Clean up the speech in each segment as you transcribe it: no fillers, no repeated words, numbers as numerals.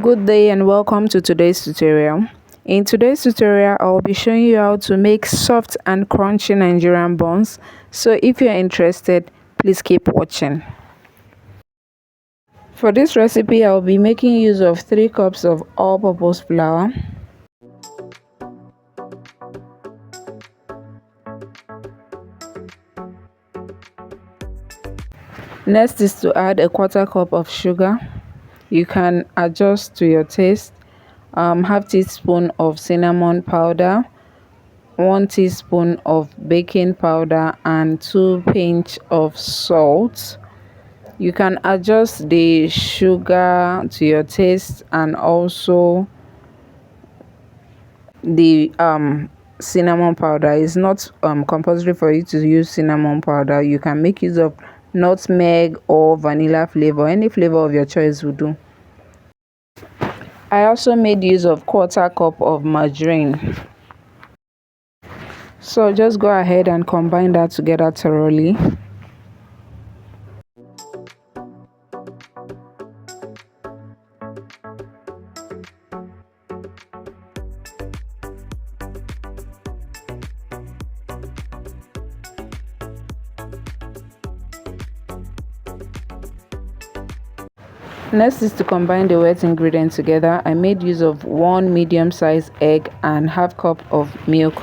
Good day and welcome to today's tutorial. In today's tutorial, I will be showing you how to make soft and crunchy Nigerian buns. So if you're interested, please keep watching. For this recipe, I will be making use of 3 cups of all-purpose flour, next is to add a 1/4 cup of sugar. You can adjust to your taste. Half teaspoon of cinnamon powder, 1 teaspoon of baking powder, and 2 pinch of salt. You can adjust the sugar to your taste and also the cinnamon powder. Is not compulsory for you to use cinnamon powder. You can make use of nutmeg or vanilla flavor. Any flavor of your choice will do. I also made use of 1/4 cup of margarine. So just go ahead and combine that together thoroughly. Next is to combine the wet ingredients together. I made use of 1 medium-sized egg and half cup of milk.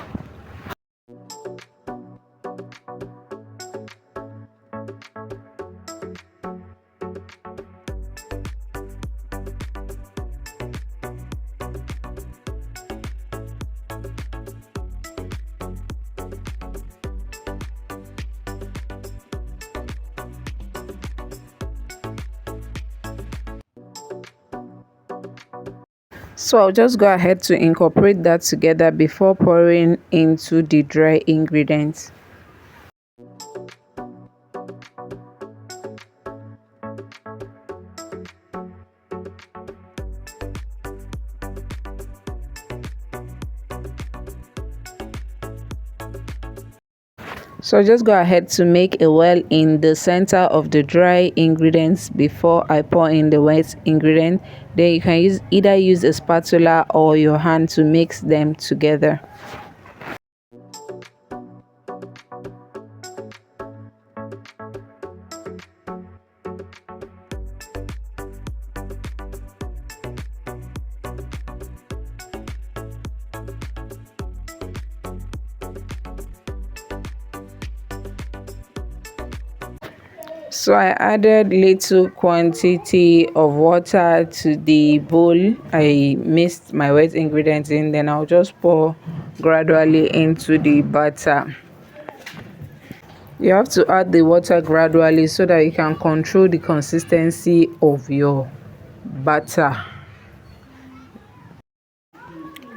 So I'll just go ahead to incorporate that together before pouring into the dry ingredients. So just go ahead to make a well in the center of the dry ingredients before I pour in the wet ingredient. Then you can either use a spatula or your hand to mix them together. So I added little quantity of water to the bowl. I mixed my wet ingredients in, then I'll just pour gradually into the batter. You have to add the water gradually so that you can control the consistency of your batter.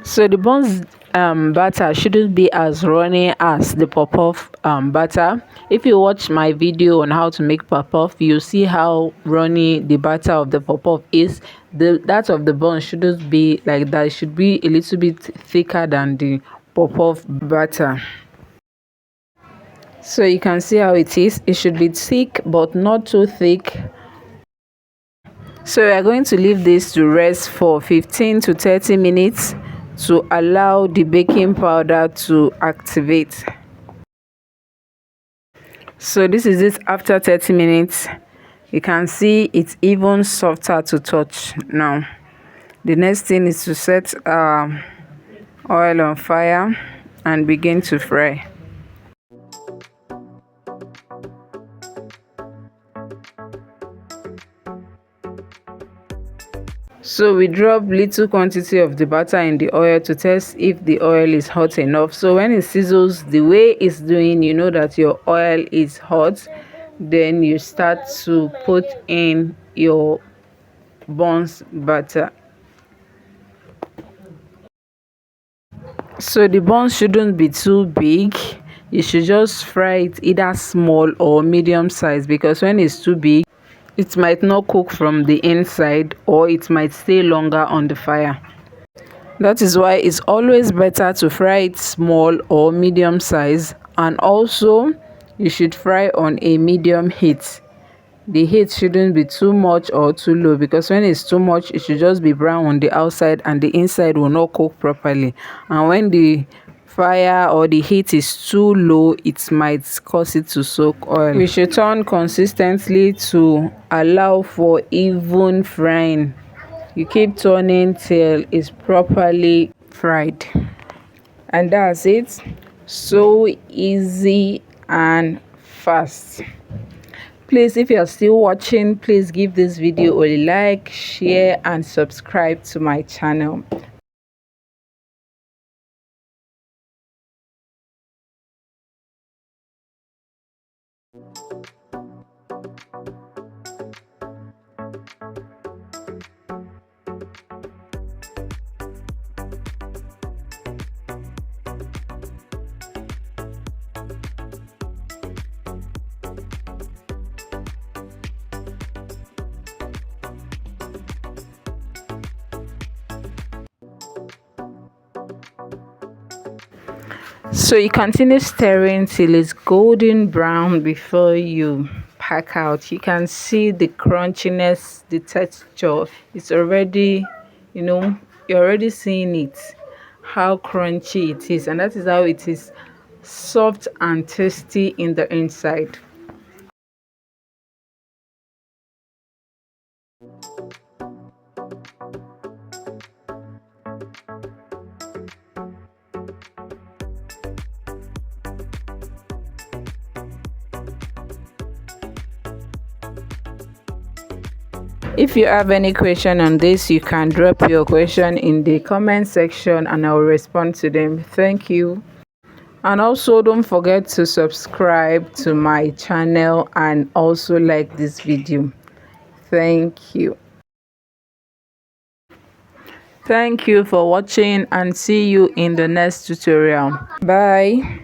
So the buns batter shouldn't be as runny as the puff batter. If you watch my video on how to make puff, you see how runny the batter of the puff is. That of the bun shouldn't be like that. It should be a little bit thicker than the puff batter. So you can see how it is. It should be thick but not too thick. So we are going to leave this to rest for 15 to 30 minutes to allow the baking powder to activate. So this is it after 30 minutes. You can see it's even softer to touch now. The next thing is to set oil on fire and begin to fry. So we drop little quantity of the batter in the oil to test if the oil is hot enough. So when it sizzles the way it's doing, you know that your oil is hot. Then you start to put in your buns batter. So the buns shouldn't be too big. You should just fry it either small or medium size, because when it's too big, it might not cook from the inside or it might stay longer on the fire. That is why it's always better to fry it small or medium size, and also you should fry on a medium heat. The heat shouldn't be too much or too low, because when it's too much it should just be brown on the outside and the inside will not cook properly. And when the fire or the heat is too low, it might cause it to soak oil. We should turn consistently to allow for even frying. You keep turning till it's properly fried. And that's it. So easy and fast. Please, if you're still watching, please give this video a like, share and subscribe to my channel. So you continue stirring till it's golden brown before you pack out. You can see the crunchiness, the texture. It's already, you're already seeing it, how crunchy it is, and that is how it is, soft and tasty in the inside. If you have any question on this, you can drop your question in the comment section and I'll respond to them. Thank you. And also don't forget to subscribe to my channel and also like this video. Thank you. Thank you for watching and see you in the next tutorial. Bye.